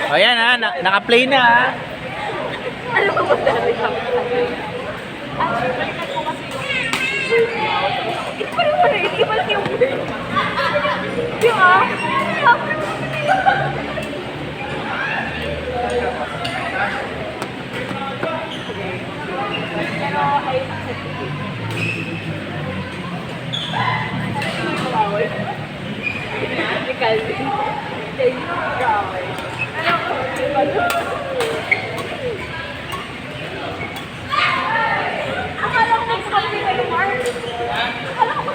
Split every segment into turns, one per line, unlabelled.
O yan ha, naka-play na ha.
Ano ba ba dali ka? Iba rin pala yun. Iba yung word. Yung pero ay akala ko nagsasabi kayo, Mark. Akala ko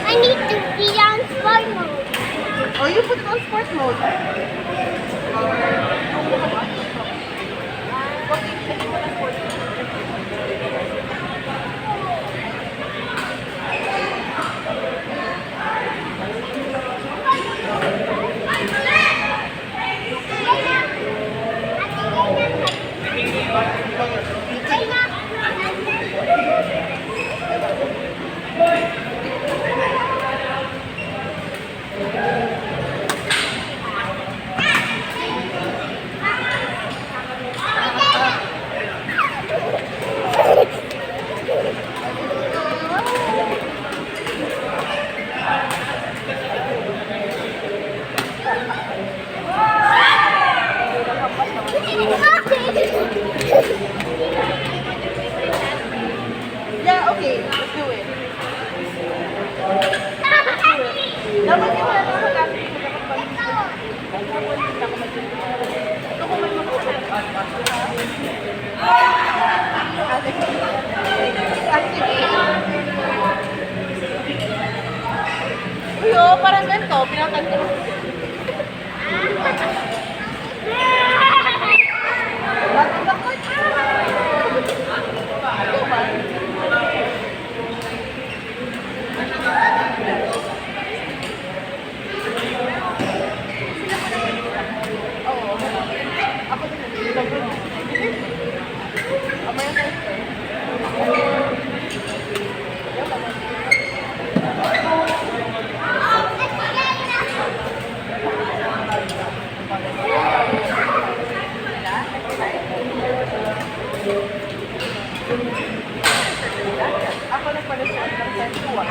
I need to be on sport mode.
Oh, you put it on sport mode. Yeah, okay. Let's do it. Dapat yung mga nasa natin ko dapat ba ito ko may Uy, oh, parang ganito. Pinatan ko. Bakit ako? Ito ba? Oo. Ako din. Amaya tayo. Ako nagpalit sa sensual.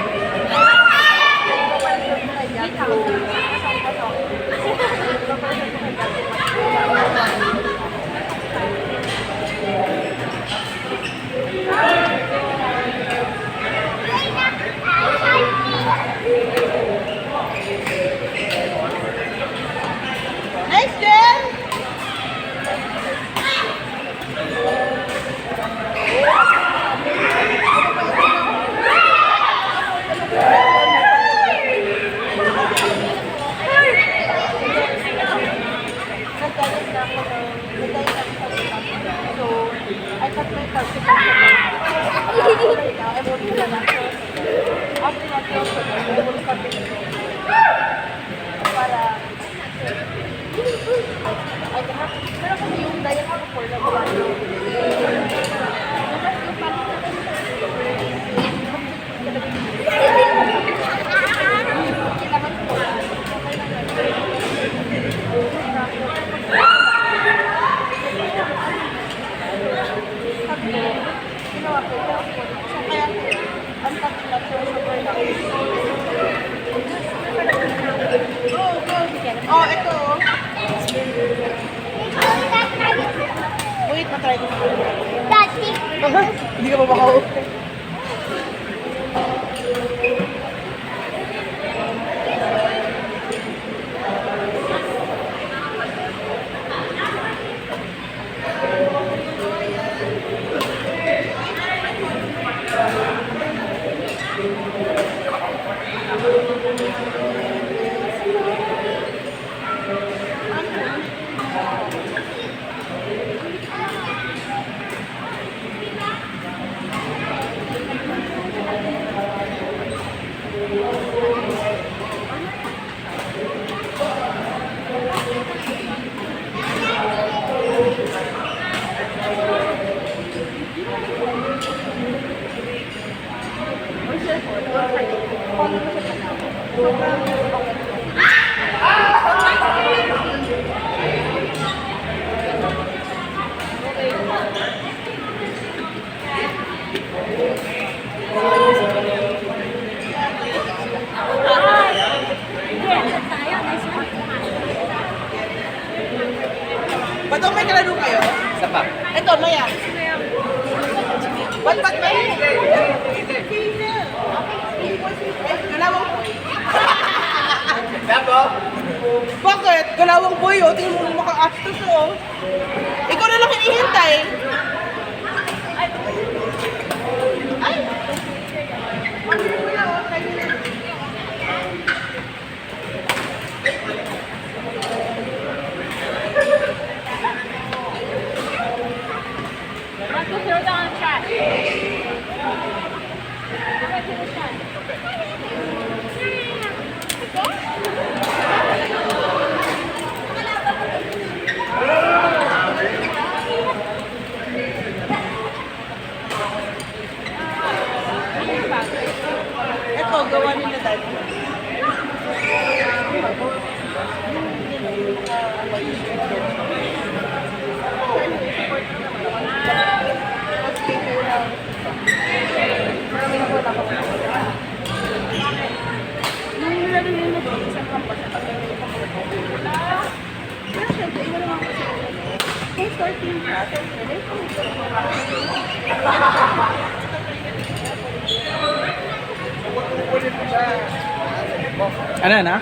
Nice, Jen! Oh, ito. Wait, matry ko.
Daddy.
Hindi ka pa makao. Ba't may kalaro kayo?
Isa pa.
Ito, Maya. Ba't may? Galawang boy.
Sabo?
Bakit? Galawang boy, oh. Tingnan mo maka-astos, oh. Ikaw na lang hinihintay. Ay! Mabilis mo na, oh. Tayo na.
Want to throw down the trash? Go to the trash.
Ito, gawa nila dati. starting ka.
Ano na?